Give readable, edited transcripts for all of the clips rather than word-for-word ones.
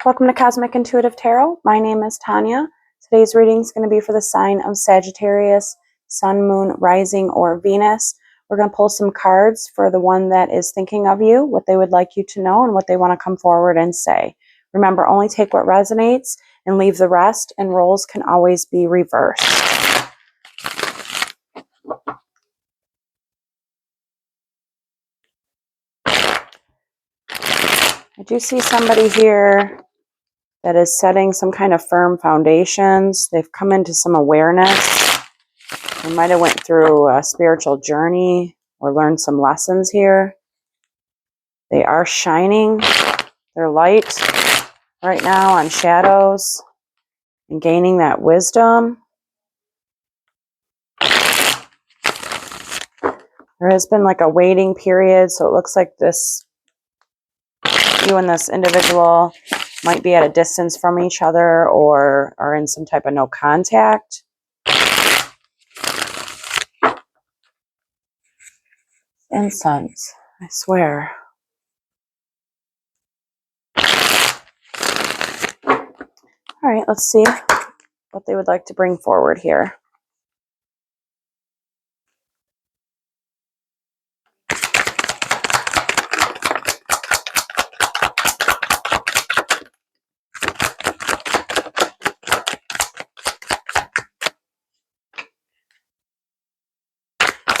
Welcome to Cosmic Intuitive Tarot. My name is Tanya. Today's reading is going to be for the sign of Sagittarius, Sun, Moon, Rising, or Venus. We're going to pull some cards for the one that is thinking of you, what they would like you to know, and what they want to come forward and say. Remember, only take what resonates and leave the rest, and roles can always be reversed. I do see somebody here that is setting some kind of firm foundations. They've come into some awareness. They might have went through a spiritual journey or learned some lessons here. They are shining their light right now on shadows and gaining that wisdom. There has been like a waiting period, so it looks like you and this individual might be at a distance from each other or are in some type of no contact. Incense, I swear. All right, let's see what they would like to bring forward here.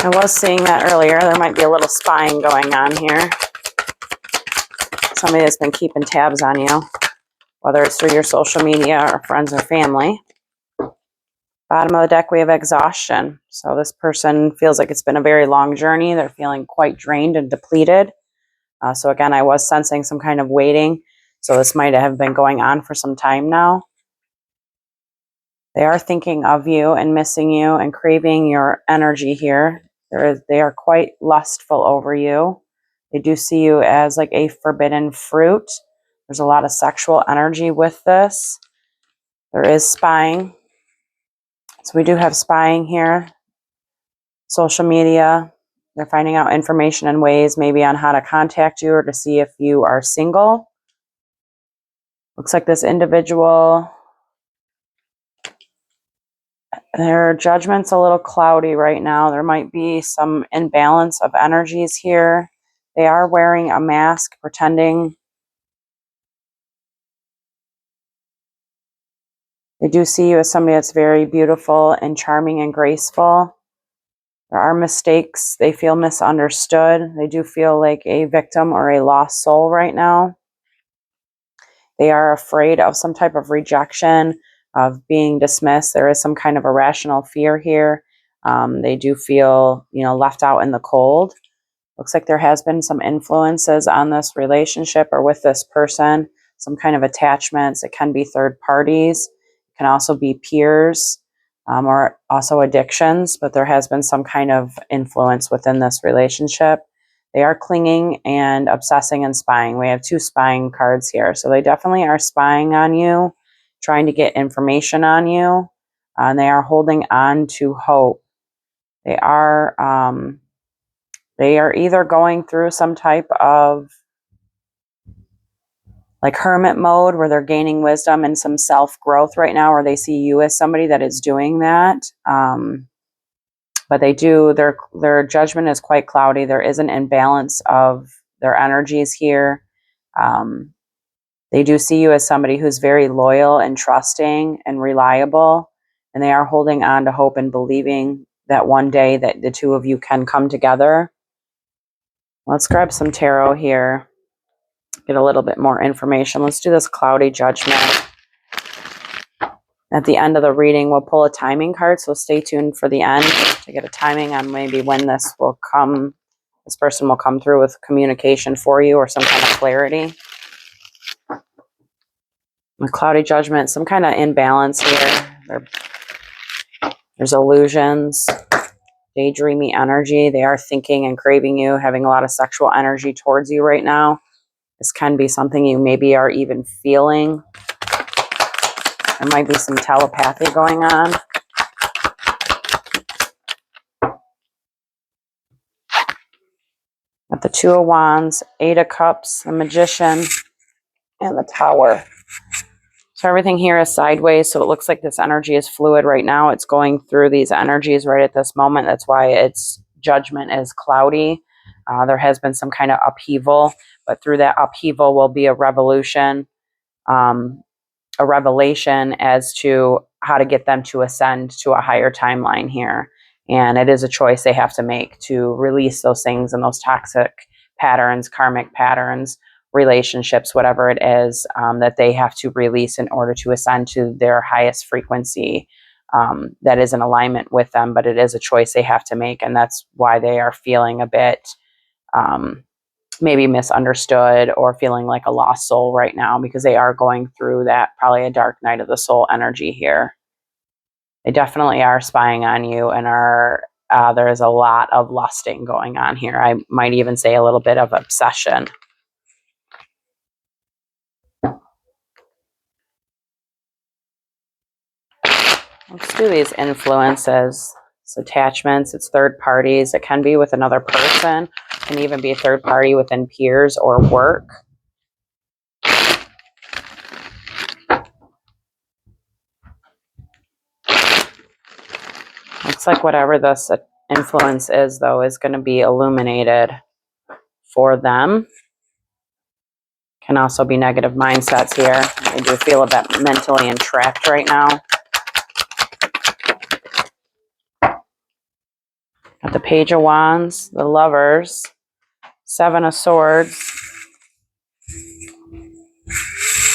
I was seeing that earlier. There might be a little spying going on here. Somebody that's been keeping tabs on you, whether it's through your social media or friends or family. Bottom of the deck, we have exhaustion. So this person feels like it's been a very long journey. They're feeling quite drained and depleted. So again, I was sensing some kind of waiting. So this might have been going on for some time now. They are thinking of you and missing you and craving your energy here. They are quite lustful over you. They do see you as like a forbidden fruit. There's a lot of sexual energy with this. There is spying. So we do have spying here. Social media. They're finding out information and ways maybe on how to contact you or to see if you are single. Looks like this individual, their judgment's a little cloudy right now. There might be some imbalance of energies here. They are wearing a mask, pretending. They do see you as somebody that's very beautiful and charming and graceful. There are mistakes. They feel misunderstood. They do feel like a victim or a lost soul right now. They are afraid of some type of rejection, of being dismissed. There is some kind of irrational fear here. They do feel, left out in the cold. Looks like there has been some influences on this relationship or with this person, some kind of attachments. It can be third parties. It can also be peers or also addictions, but there has been some kind of influence within this relationship. They are clinging and obsessing and spying. We have two spying cards here. So they definitely are spying on you, trying to get information on you, and they are holding on to hope. They are either going through some type of like hermit mode where they're gaining wisdom and some self-growth right now, or they see you as somebody that is doing that. But their judgment is quite cloudy. There is an imbalance of their energies here. They do see you as somebody who's very loyal and trusting and reliable, and they are holding on to hope and believing that one day that the two of you can come together. Let's grab some tarot here, get a little bit more information. Let's do this cloudy judgment. At the end of the reading, we'll pull a timing card, so stay tuned for the end to get a timing on maybe when this will come. This person will come through with communication for you or some kind of clarity. A cloudy judgment, some kind of imbalance here. There's illusions, daydreamy energy. They are thinking and craving you, having a lot of sexual energy towards you right now. This can be something you maybe are even feeling. There might be some telepathy going on. Got the Two of Wands, Eight of Cups, the Magician, and the Tower. So everything here is sideways, so it looks like this energy is fluid right now. It's going through these energies right at this moment. That's why its judgment is cloudy. There has been some kind of upheaval, but through that upheaval will be a revolution, a revelation as to how to get them to ascend to a higher timeline here. And it is a choice they have to make to release those things and those toxic patterns, karmic patterns, relationships, whatever it is, that they have to release in order to ascend to their highest frequency, that is in alignment with them. But it is a choice they have to make. And that's why they are feeling a bit maybe misunderstood or feeling like a lost soul right now, because they are going through that, probably a dark night of the soul energy here. They definitely are spying on you and are there is a lot of lusting going on here. I might even say a little bit of obsession. Let's do these influences. It's attachments, it's third parties. It can be with another person, it can even be a third party within peers or work. Looks like whatever this influence is, though, is going to be illuminated for them. Can also be negative mindsets here. I do feel a bit mentally entrapped right now. Got the Page of Wands, the Lovers, Seven of Swords,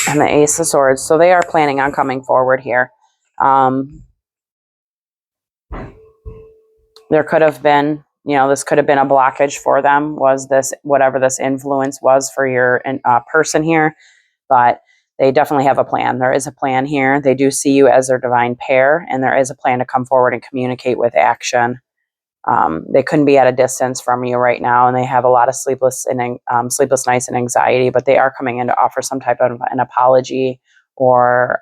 and the Ace of Swords. So they are planning on coming forward here. There could have been, this could have been a blockage for them, was this, whatever this influence was for your person here. But they definitely have a plan. There is a plan here. They do see you as their divine pair, and there is a plan to come forward and communicate with action. They couldn't be at a distance from you right now, and they have a lot of sleepless nights and anxiety, but they are coming in to offer some type of an apology, or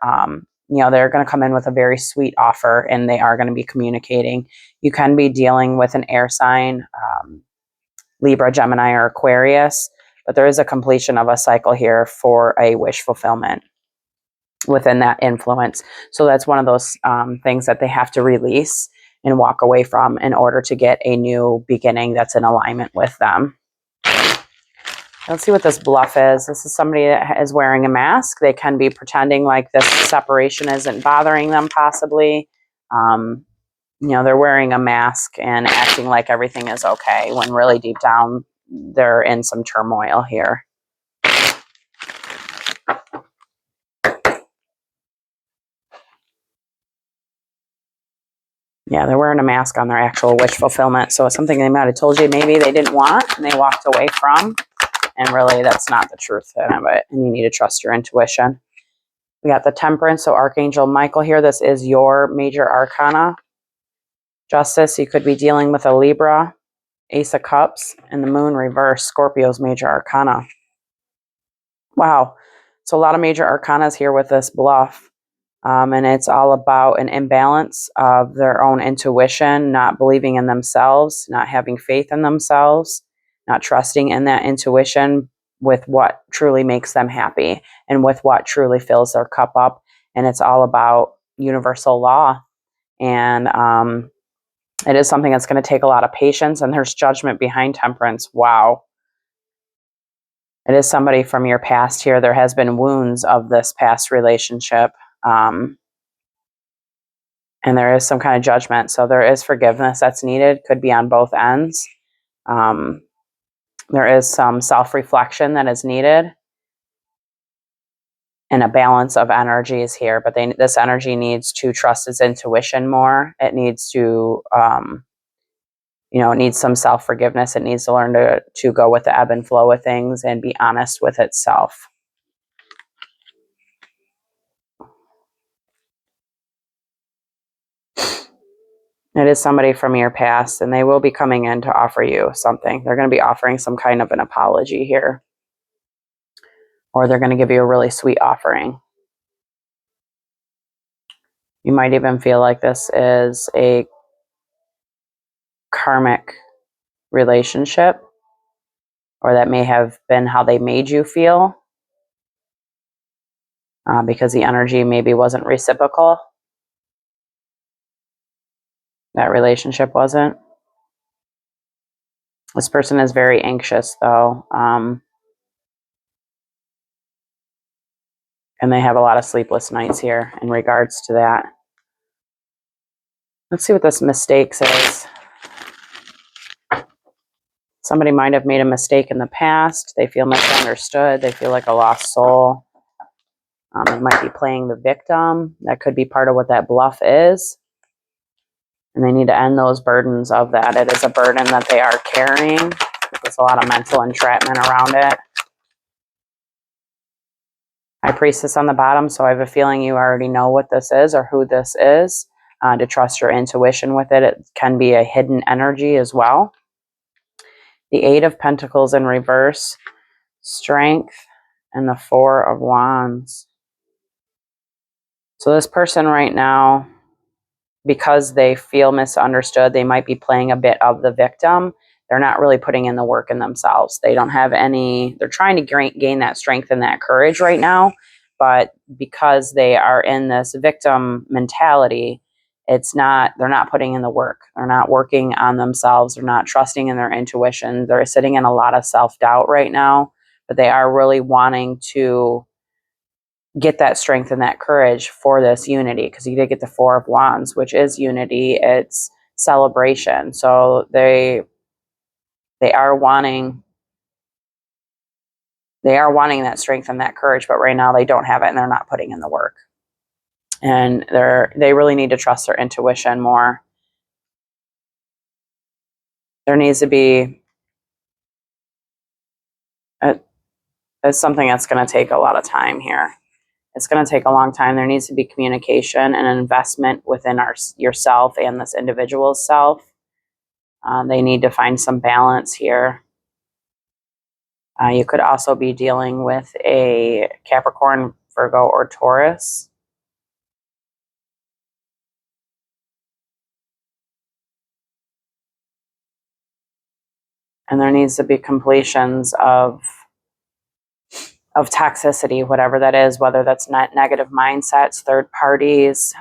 they're going to come in with a very sweet offer, and they are going to be communicating. You can be dealing with an air sign, Libra, Gemini, or Aquarius, but there is a completion of a cycle here for a wish fulfillment within that influence. So that's one of those things that they have to release and walk away from in order to get a new beginning that's in alignment with them. Let's see what this bluff is. This is somebody that is wearing a mask. They can be pretending like this separation isn't bothering them, possibly. They're wearing a mask and acting like everything is okay, when really deep down they're in some turmoil here. Yeah, they're wearing a mask on their actual wish fulfillment. So it's something they might have told you maybe they didn't want and they walked away from. And really, that's not the truth of it. And you need to trust your intuition. We got the Temperance, so Archangel Michael here. This is your major arcana. Justice, you could be dealing with a Libra, Ace of Cups, and the Moon reverse, Scorpio's major arcana. Wow. So a lot of major arcanas here with this bluff. And it's all about an imbalance of their own intuition, not believing in themselves, not having faith in themselves, not trusting in that intuition with what truly makes them happy and with what truly fills their cup up. And it's all about universal law. And it is something that's going to take a lot of patience, and there's judgment behind Temperance. Wow. It is somebody from your past here. There has been wounds of this past relationship. And there is some kind of judgment. So there is forgiveness that's needed. Could be on both ends. There is some self-reflection that is needed. And a balance of energies here. But this energy needs to trust its intuition more. It needs to, it needs some self-forgiveness. It needs to learn to go with the ebb and flow of things and be honest with itself. It is somebody from your past, and they will be coming in to offer you something. They're going to be offering some kind of an apology here. Or they're going to give you a really sweet offering. You might even feel like this is a karmic relationship, or that may have been how they made you feel. because the energy maybe wasn't reciprocal. That relationship wasn't. This person is very anxious, though, and they have a lot of sleepless nights here in regards to that. Let's see what this mistakes is. Somebody might have made a mistake in the past. They feel misunderstood. They feel like a lost soul. They might be playing the victim. That could be part of what that bluff is. And they need to end those burdens of that. It is a burden that they are carrying. There's a lot of mental entrapment around it. High Priestess on the bottom, so I have a feeling you already know what this is or who this is. To trust your intuition with it. It can be a hidden energy as well. The Eight of Pentacles in reverse, Strength, and the Four of Wands. So this person right now, because they feel misunderstood, they might be playing a bit of the victim. They're not really putting in the work in themselves. They don't have any, they're trying to gain that strength and that courage right now. But because they are in this victim mentality, they're not putting in the work. They're not working on themselves. They're not trusting in their intuition. They're sitting in a lot of self-doubt right now, but they are really wanting to get that strength and that courage for this unity, because you did get the Four of Wands, which is unity. It's celebration. So they are wanting that strength and that courage, but right now they don't have it and they're not putting in the work. And they really need to trust their intuition more. There needs to be it's something that's going to take a lot of time here. It's going to take a long time. There needs to be communication and an investment within yourself and this individual's self. They need to find some balance here. You could also be dealing with a Capricorn, Virgo, or Taurus. And there needs to be completions of toxicity, whatever that is, whether that's not negative mindsets, third parties,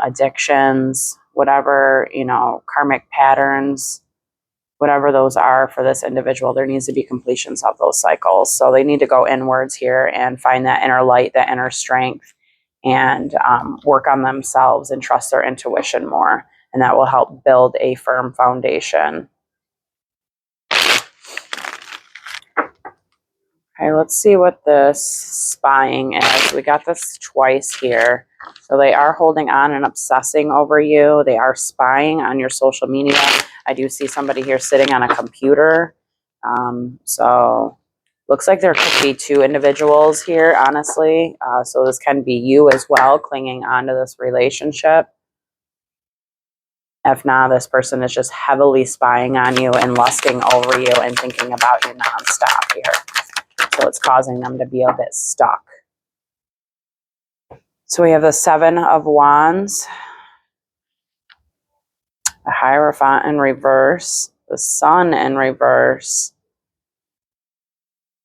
addictions, whatever, karmic patterns, whatever those are for this individual. There needs to be completions of those cycles. So they need to go inwards here and find that inner light, that inner strength, and work on themselves and trust their intuition more. And that will help build a firm foundation. Okay, let's see what this spying is. We got this twice here. So they are holding on and obsessing over you. They are spying on your social media. I do see somebody here sitting on a computer. So looks like there could be two individuals here, honestly. So this can be you as well, clinging onto this relationship. If not, this person is just heavily spying on you and lusting over you and thinking about you nonstop here. So it's causing them to be a bit stuck. So we have the Seven of Wands, the Hierophant in reverse, the Sun in reverse,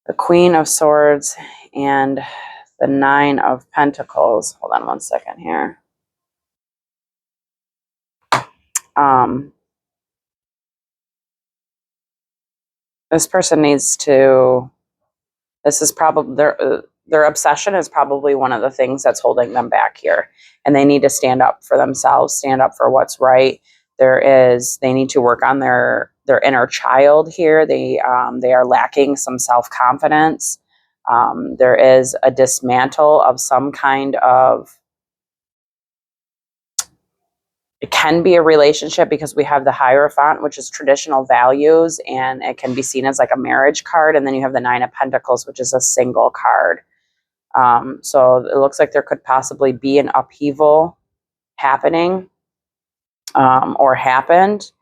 the Queen of Swords, and the Nine of Pentacles. Hold on one second here. This person needs to, this is probably, their obsession is probably one of the things that's holding them back here. And they need to stand up for themselves, stand up for what's right. They need to work on their inner child here. They are lacking some self-confidence. There is a dismantle of some kind of, it can be a relationship because we have the Hierophant, which is traditional values, and it can be seen as like a marriage card. And then you have the Nine of Pentacles, which is a single card. So it looks like there could possibly be an upheaval happening or happened.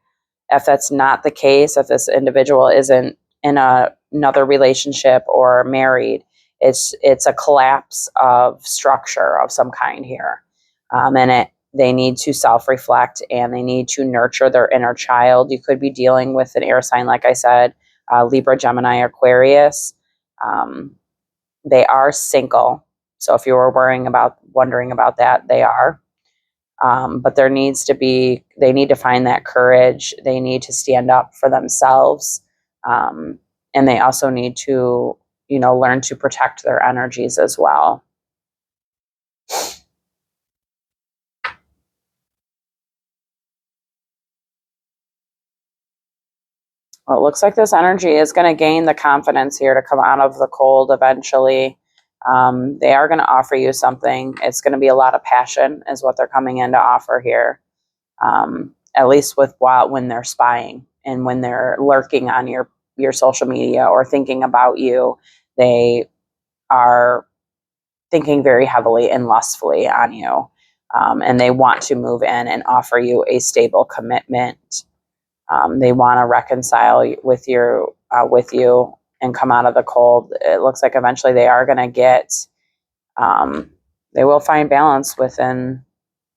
If that's not the case, if this individual isn't in another relationship or married, it's a collapse of structure of some kind here. They need to self-reflect and they need to nurture their inner child. You could be dealing with an air sign, like I said, Libra, Gemini, Aquarius. They are single. So if you were wondering about that, they are. But they need to find that courage. They need to stand up for themselves. And they also need to, learn to protect their energies as well. Well, it looks like this energy is going to gain the confidence here to come out of the cold eventually. They are going to offer you something. It's going to be a lot of passion is what they're coming in to offer here. At least when they're spying and when they're lurking on your social media or thinking about you, they are thinking very heavily and lustfully on you. And they want to move in and offer you a stable commitment. They want to reconcile with you and come out of the cold. It looks like eventually they are going to they will find balance within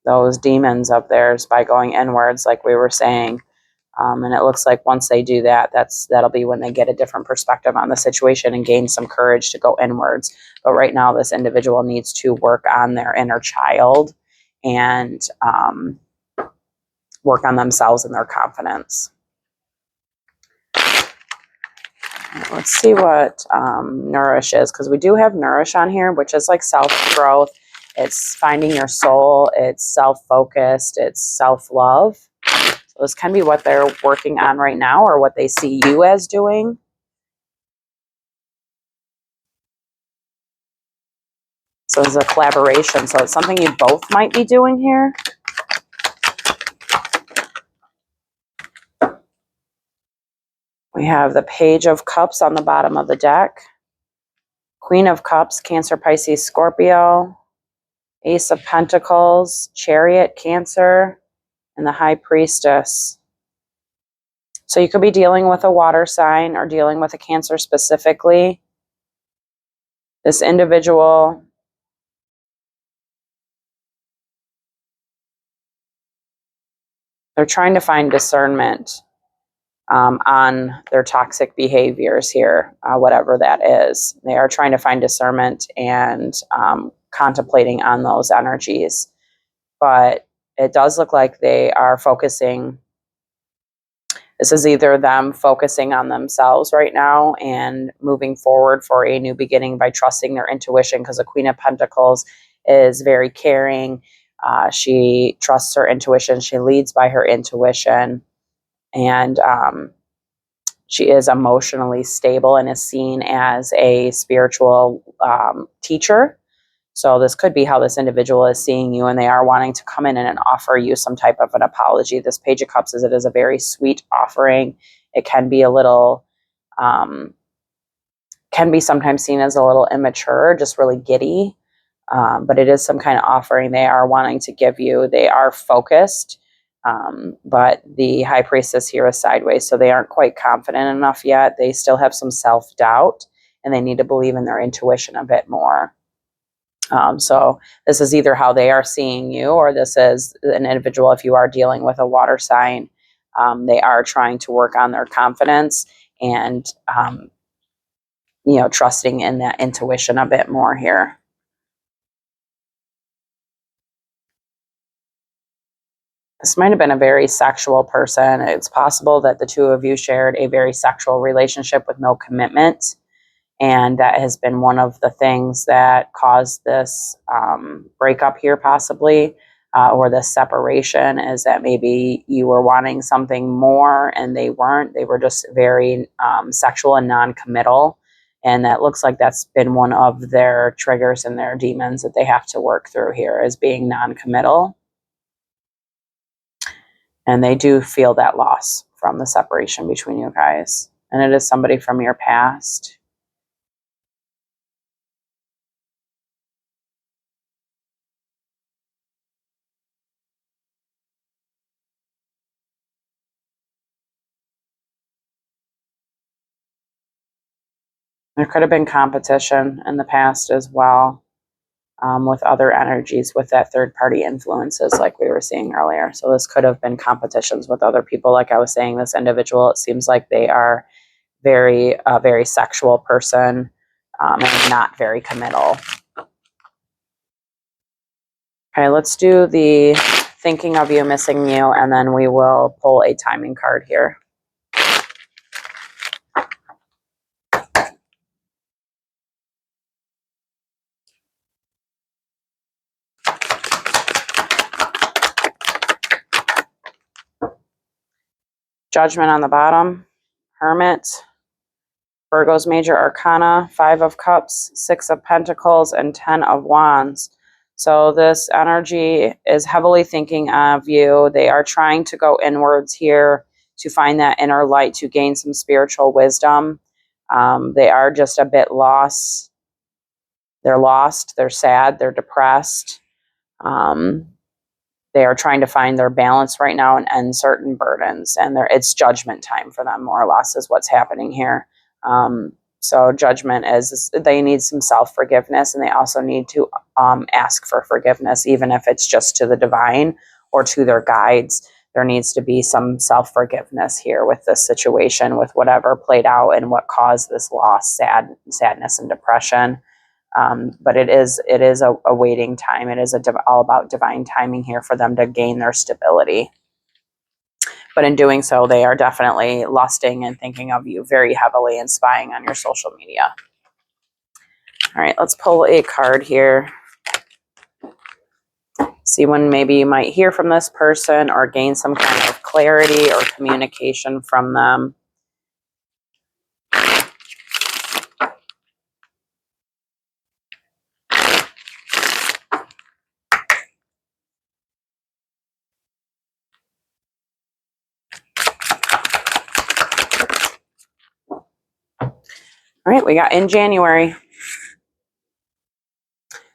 those demons of theirs by going inwards, like we were saying. And it looks like once they do that, that'll be when they get a different perspective on the situation and gain some courage to go inwards. But right now, this individual needs to work on their inner child and work on themselves and their confidence. Let's see what nourish is, because we do have nourish on here, which is like self-growth. It's finding your soul. It's self-focused. It's self-love. So this can be what they're working on right now or what they see you as doing. So it's a collaboration. So it's something you both might be doing here. We have the Page of Cups on the bottom of the deck. Queen of Cups, Cancer, Pisces, Scorpio. Ace of Pentacles, Chariot, Cancer, and the High Priestess. So you could be dealing with a water sign or dealing with a Cancer specifically. This individual they're trying to find discernment on their toxic behaviors here, whatever that is. They are trying to find discernment and contemplating on those energies. But it does look like they are focusing. This is either them focusing on themselves right now and moving forward for a new beginning by trusting their intuition, because the Queen of Pentacles is very caring. She trusts her intuition. She leads by her intuition. And she is emotionally stable and is seen as a spiritual teacher. So this could be how this individual is seeing you, and they are wanting to come in and offer you some type of an apology. This Page of Cups is a very sweet offering. It can be can be sometimes seen as a little immature, just really giddy. But it is some kind of offering they are wanting to give you. They are focused, but the High Priestess here is sideways, so they aren't quite confident enough yet. They still have some self-doubt, and they need to believe in their intuition a bit more. So this is either how they are seeing you, or this is an individual, if you are dealing with a water sign, they are trying to work on their confidence and, trusting in that intuition a bit more here. This might have been a very sexual person. It's possible that the two of you shared a very sexual relationship with no commitment. And that has been one of the things that caused this breakup here, possibly, or this separation, is that maybe you were wanting something more and they weren't. They were just very sexual and non-committal. And that looks like that's been one of their triggers and their demons that they have to work through here, is being non-committal. And they do feel that loss from the separation between you guys. And it is somebody from your past. There could have been competition in the past as well, with other energies, with that third-party influences like we were seeing earlier. So this could have been competitions with other people. Like I was saying, this individual, it seems like they are very sexual person, and not very committal. Okay, let's do the thinking of you, missing you, and then we will pull a timing card here. Judgment on the bottom, Hermit, Virgo's Major Arcana, 5 of Cups, 6 of Pentacles, and 10 of Wands. So this energy is heavily thinking of you. They are trying to go inwards here to find that inner light, to gain some spiritual wisdom. They are just a bit lost. They're lost, they're sad, they're depressed. They are trying to find their balance right now and end certain burdens. And it's judgment time for them, more or less, is what's happening here. So judgment is they need some self-forgiveness, and they also need to ask for forgiveness, even if it's just to the divine or to their guides. There needs to be some self-forgiveness here with this situation, with whatever played out and what caused this loss, sadness, and depression. But it is a waiting time. It is all about divine timing here for them to gain their stability. But in doing so, they are definitely lusting and thinking of you very heavily and spying on your social media. All right, let's pull a card here. See when maybe you might hear from this person or gain some kind of clarity or communication from them. All right, we got in January.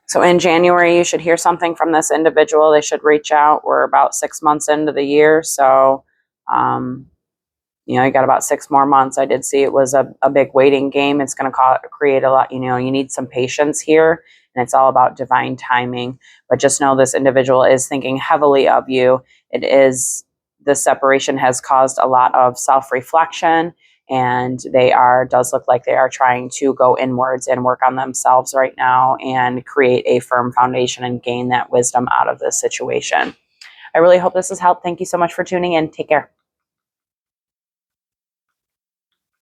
So in January, you should hear something from this individual. They should reach out. We're about 6 months into the year. So, you got about 6 more months. I did see it was a big waiting game. It's going to create a lot, you need some patience here, and it's all about divine timing. But just know this individual is thinking heavily of you. This separation has caused a lot of self-reflection, and does look like they are trying to go inwards and work on themselves right now and create a firm foundation and gain that wisdom out of this situation. I really hope this has helped. Thank you so much for tuning in. Take care.